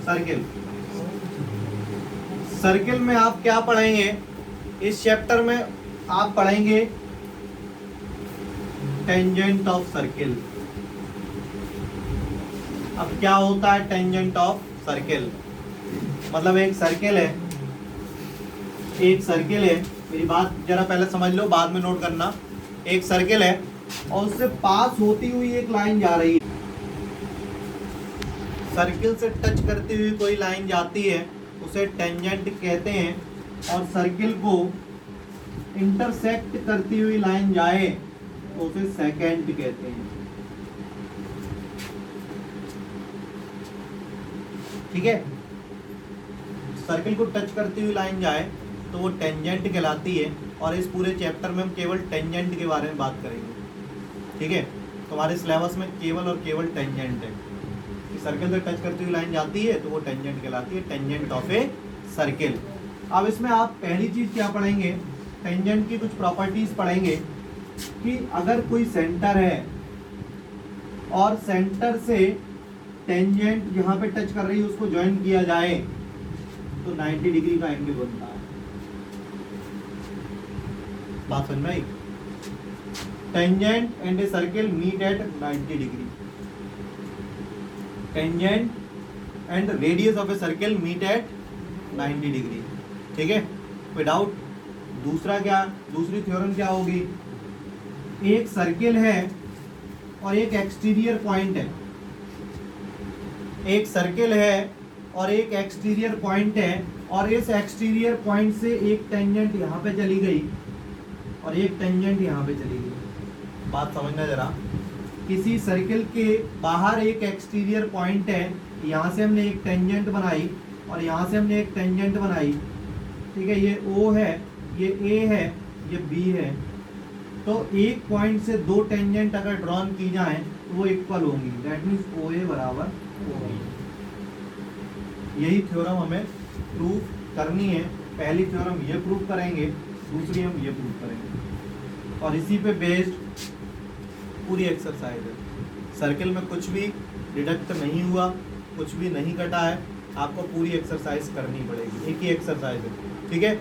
Circle. Circle में आप क्या पढ़ेंगे, इस चैप्टर में आप पढ़ेंगे टेंजेंट ऑफ सर्किल। अब क्या होता है टेंजेंट ऑफ सर्किल? मतलब एक सर्किल है, एक सर्किल है, मेरी बात जरा पहले समझ लो, बाद में नोट करना। एक सर्किल है और उससे पास होती हुई एक लाइन जा रही है। सर्किल से टच करती हुई कोई लाइन जाती है उसे टेंजेंट कहते हैं, और सर्किल को इंटरसेक्ट करती हुई लाइन जाए तो उसे सेकेंड कहते हैं। ठीक है, सर्किल को टच करती हुई लाइन जाए तो वो टेंजेंट कहलाती है, और इस पूरे चैप्टर में हम केवल टेंजेंट के बारे में बात करेंगे। ठीक है, तुम्हारे सिलेबस में केवल और केवल टेंजेंट है कि सर्किल से टच करती हुई लाइन जाती है तो वो टेंजेंट कहलाती है, टेंजेंट ऑफ ए सर्किल। अब इसमें आप पहली चीज क्या पढ़ेंगे, टेंजेंट की कुछ प्रॉपर्टीज पढ़ेंगे कि अगर कोई सेंटर है और सेंटर से टेंजेंट जहां पे टच कर रही है उसको ज्वाइन किया जाए तो 90 डिग्री का एंगल बनता है। बात समझ में आई? Tangent and a circle meet at 90 degree. Tangent and radius of a circle meet at 90 degree. ठीक है, विदाउट दूसरा क्या, दूसरी थ्योरम क्या होगी, एक सर्किल है और एक एक्सटीरियर पॉइंट है, एक सर्किल है और एक एक्सटीरियर पॉइंट है, और इस एक्सटीरियर पॉइंट से एक टेंजेंट यहाँ पे चली गई और एक टेंजेंट यहाँ पे चली गई। बात समझना जरा, किसी सर्किल के बाहर एक एक्सटीरियर पॉइंट है, यहाँ से हमने एक टेंजेंट बनाई और यहाँ से हमने एक टेंजेंट बनाई। ठीक है, ये O है, ये A है, ये B है। तो एक पॉइंट से दो टेंजेंट अगर ड्रॉन की जाए तो वो इक्वल होंगी, दैट मीन्स OA बराबर OB। यही थ्योरम हमें प्रूव करनी है। पहली थ्योरम ये प्रूव करेंगे, दूसरी हम ये प्रूव करेंगे, और इसी पे बेस्ड पूरी एक्सरसाइज है। सर्किल में कुछ भी डिडक्ट नहीं हुआ, कुछ भी नहीं कटा है, आपको पूरी एक्सरसाइज करनी पड़ेगी, एक ही एक्सरसाइज है। ठीक है,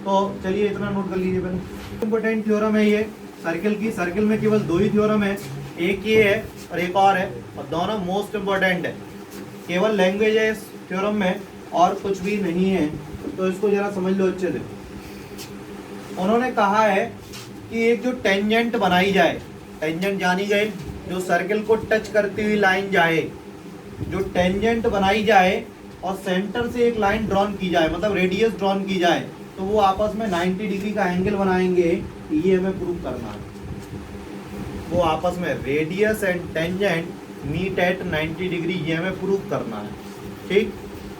तो चलिए इतना नोट कर लीजिए पहले। इंपॉर्टेंट थ्योरम है ये सर्किल की। सर्किल में केवल दो ही थ्योरम है, एक ये है और एक और है, और दोनों मोस्ट इम्पोर्टेंट है। केवल लैंग्वेज है इस थ्योरम में और कुछ भी नहीं है, तो इसको जरा समझ लो अच्छे से। उन्होंने कहा है कि एक जो टेंजेंट बनाई जाए, टेंजेंट जानी गई जो सर्किल को टच करती हुई लाइन जाए, जो टेंजेंट बनाई जाए और सेंटर से एक लाइन ड्रॉन की जाए, मतलब रेडियस ड्रॉन की जाए, तो वो आपस में 90 डिग्री का एंगल बनाएंगे। ये हमें प्रूव करना है, वो आपस में radius and tangent meet at 90 degree, ये हमें प्रूव करना है। ठीक,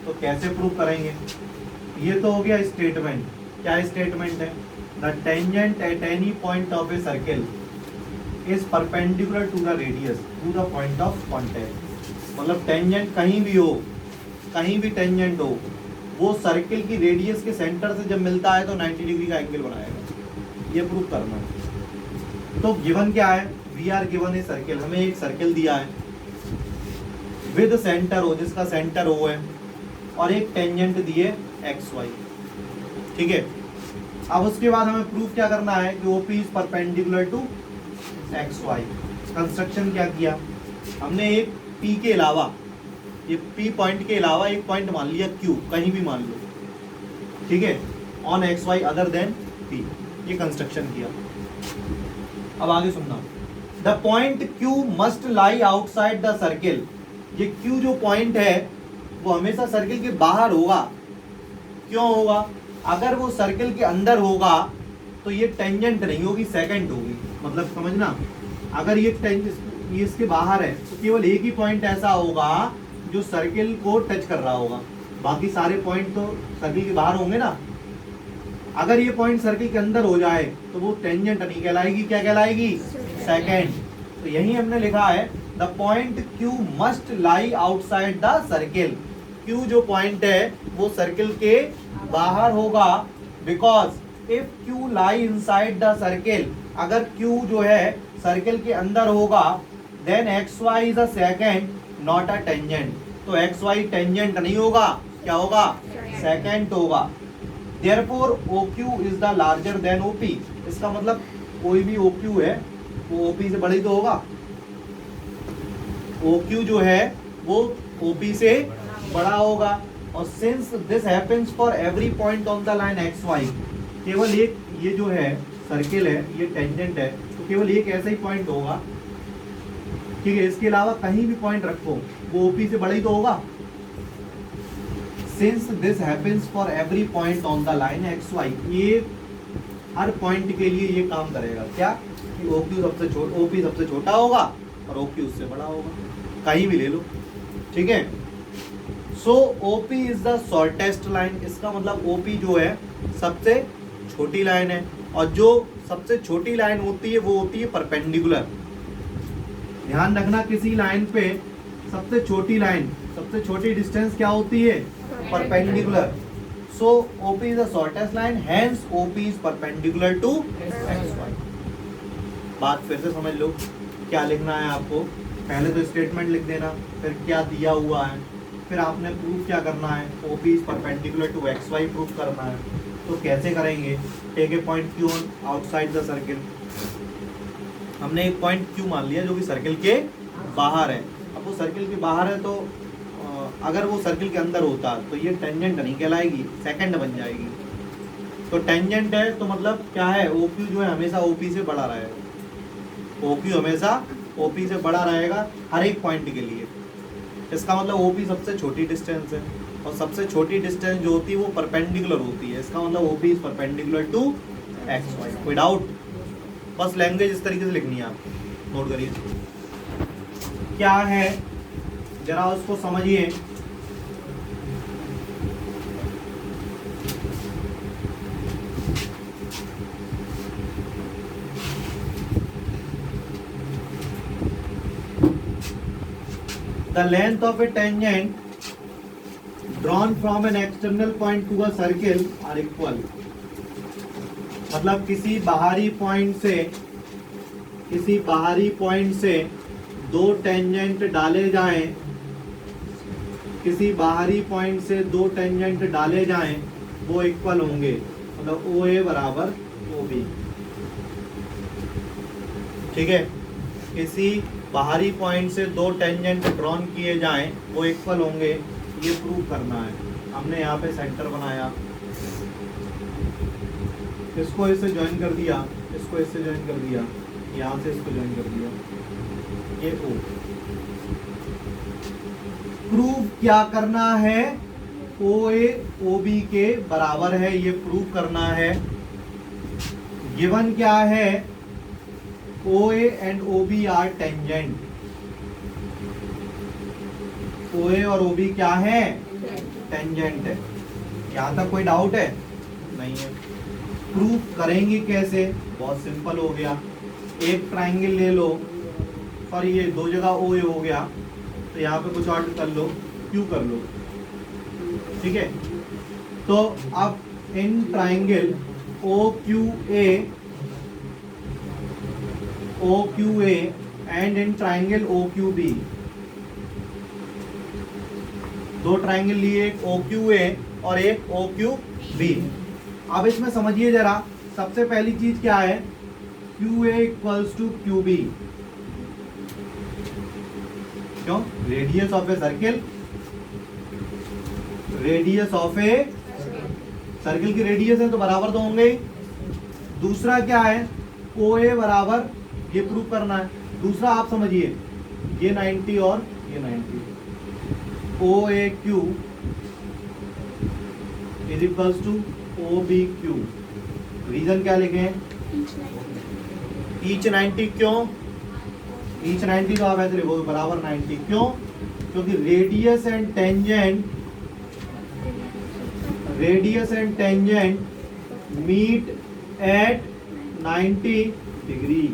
तो कैसे प्रूव करेंगे? ये तो हो गया स्टेटमेंट। क्या स्टेटमेंट है? The tangent at any point of a circle is perpendicular to the radius to the point of contact. मतलब टेंजेंट कहीं भी हो, कहीं भी टेंजेंट हो, वो सर्किल की रेडियस के सेंटर से जब मिलता है तो 90 डिग्री का एंगल बनाएगा। ये प्रूव करना है। तो गिवन क्या है? We are given a circle, हमें एक सर्किल दिया है विद सेंटर हो, जिसका सेंटर O है, और एक टेंजेंट दिए XY। ठीक है, अब उसके बाद हमें प्रूफ क्या करना है कि OP is perpendicular to XY। Construction क्या किया हमने, एक P के अलावा, ये P पॉइंट के अलावा एक पॉइंट मान लिया Q, कहीं भी मान लो। ठीक है, on XY other than P, ये कंस्ट्रक्शन किया। अब आगे सुनना, the point Q must lie outside the circle. ये Q जो पॉइंट है वो हमेशा सर्किल के बाहर होगा। क्यों होगा? अगर वो सर्किल के अंदर होगा तो ये टेंजेंट नहीं होगी, सेकंड होगी। मतलब समझना, अगर ये इसके बाहर है तो केवल एक ही पॉइंट ऐसा होगा जो सर्किल को टच कर रहा होगा, बाकी सारे पॉइंट तो सर्किल के बाहर होंगे ना। अगर ये पॉइंट सर्किल के अंदर हो जाए तो वो टेंजेंट नहीं कहलाएगी, क्या कहलाएगी? सेकंड। तो यही हमने लिखा है, the point Q must lie outside the circle. Q जो पॉइंट है वो सर्किल के बाहर होगा, because if Q lie inside the circle, अगर Q जो है सर्किल के अंदर होगा, then XY is a secant not a tangent. तो एक्स वाई टेंजेंट नहीं होगा, क्या होगा, सेकेंट होगा। Therefore OQ is the larger than OP। इसका मतलब कोई भी OQ है वो OP से बड़ी तो होगा, OQ जो है वो OP से बड़ा होगा। और since this happens for every point on the line X Y, केवल एक ये जो है सर्किल है, ये टेंजेंट है, तो केवल एक ऐसा ही पॉइंट होगा, ठीक है। इसके अलावा कहीं भी पॉइंट रखो वो OP से बड़ा ही तो होगा। Since this happens for every point on the line X Y, ये हर पॉइंट के लिए ये काम करेगा, क्या कि OP सबसे छोटा होगा और OQ उससे बड़ा होगा, कहीं भी ले लो, ठीक है। सो OP is the shortest line. इसका मतलब OP जो है सबसे छोटी लाइन है, और जो सबसे छोटी लाइन होती है वो होती है परपेंडिकुलर। ध्यान रखना किसी लाइन पे सबसे छोटी लाइन, सबसे छोटी डिस्टेंस क्या होती है, perpendicular. So OP is the shortest line, hence OP is perpendicular to XY। बात फिर से समझ लो, क्या लिखना है आपको, पहले तो स्टेटमेंट लिख देना, फिर क्या दिया हुआ है, फिर आपने प्रूफ क्या करना है, OP is perpendicular to XY proof करना है। तो कैसे करेंगे, take a point Q outside the circle. हमने एक पॉइंट Q मान लिया जो कि सर्किल के बाहर है। अब वो सर्किल के बाहर है तो अगर वो सर्किल के अंदर होता तो ये टेंजेंट नहीं कहलाएगी, सेकंड बन जाएगी। तो टेंजेंट है तो मतलब क्या है, OQ जो है हमेशा OP से बड़ा रहेगा, OQ हमेशा OP से बड़ा रहेगा हर एक पॉइंट के लिए। इसका मतलब OP सबसे छोटी डिस्टेंस है, और सबसे छोटी डिस्टेंस जो होती है वो परपेंडिकुलर होती है। इसका मतलब OP is perpendicular to XY। कोई डाउट? बस लैंग्वेज इस तरीके से लिखनी है, आप नोट करिए क्या है, जरा उसको समझिए। The length of a tangent drawn from an external point to a circle are equal। मतलब किसी बाहरी पॉइंट से दो टेंजेंट डाले जाएं, किसी बाहरी पॉइंट से दो टेंजेंट डाले जाएं वो इक्वल होंगे, मतलब OA बराबर OB, ठीक है। किसी बाहरी पॉइंट से दो टेंजेंट ड्रॉन किए जाएं वो इक्वल होंगे, ये प्रूव करना है। हमने यहाँ पे सेंटर बनाया, इसको इससे ज्वाइन कर दिया, इसको इससे ज्वाइन कर दिया, यहाँ से इसको ज्वाइन कर दिया, ये O। प्रूव क्या करना है, OA OB के बराबर है, ये प्रूव करना है। गिवन क्या है, OA and OB are tangent. OA और OB क्या है, टेंजेंट है। यहाँ तक कोई डाउट है? नहीं है। प्रूफ करेंगे कैसे, बहुत सिंपल हो गया। एक ट्राइंगल ले लो, सॉरी ये दो जगह OA हो गया, तो यहाँ पे कुछ और कर लो, Q कर लो, ठीक है। तो अब in triangle OQA and in triangle OQB, दो ट्राइंगल लिए, एक OQA और एक OQB। अब इसमें समझिए जरा, सबसे पहली चीज क्या है, QA इक्वल्स टू QB। क्यों? Radius of a circle, radius of a circle की रेडियस है तो बराबर तो होंगे ही। दूसरा क्या है, OA बराबर, ये प्रूव करना है। दूसरा आप समझिए, ये 90 और ये 90, OAQ is equals to OBQ। Reason क्या लिखे हैं, ईच 90। क्यों ईच 90? तो आप ऐसे लिखोगे बराबर 90। क्यों? क्योंकि radius and tangent meet at 90 degree.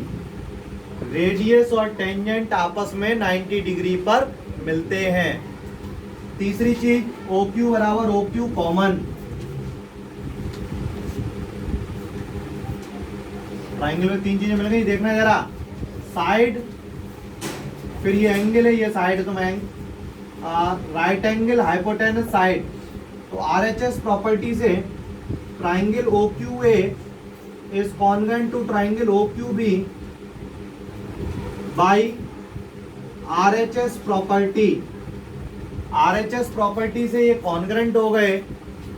Radius और टेंजेंट आपस में 90 डिग्री पर मिलते हैं। तीसरी चीज, OQ बराबर OQ कॉमन। ट्राइंगल में तीन चीजें मिल गई, देखना जरा, साइड, फिर ये एंगल है, ये साइड, तो मैं राइट एंगल हाइपोटेनस साइड, तो आरएचएस प्रॉपर्टी से triangle O Q A is congruent to triangle O Q B by RHS property. RHS property से ये कॉन्ग्रुएंट हो गए,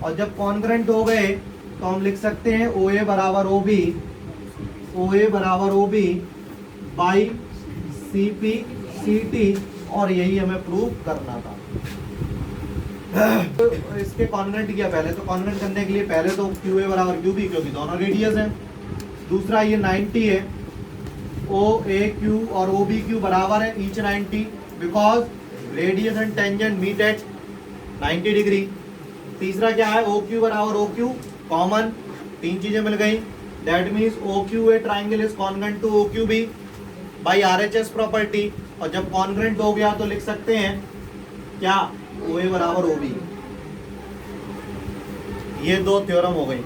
और जब कॉन्ग्रुएंट हो गए तो हम लिख सकते हैं ओ ए बराबर ओ बी, ओ ए बराबर O B by C P C T, और यही हमें प्रूव करना था। तो इसके कॉन्ग्रुएंट किया पहले, तो कॉन्ग्रुएंट करने के लिए पहले तो क्यू ए बराबर क्यू बी, क्योंकि दोनों रेडियस हैं। दूसरा ये 90 है, ओ ए क्यू और ओ बी क्यू बराबर है each 90, because radius and tangent meet at 90 degree. तीसरा क्या है, ओ क्यू बराबर ओ क्यू, कॉमन, तीन चीजें मिल गई। That means O Q A triangle is congruent to O Q B by RHS property, और जब कॉन्ग्रुएंट हो गया तो लिख सकते हैं क्या, ओ ए बराबर ओ बी। ये दो थ्योरम हो गई।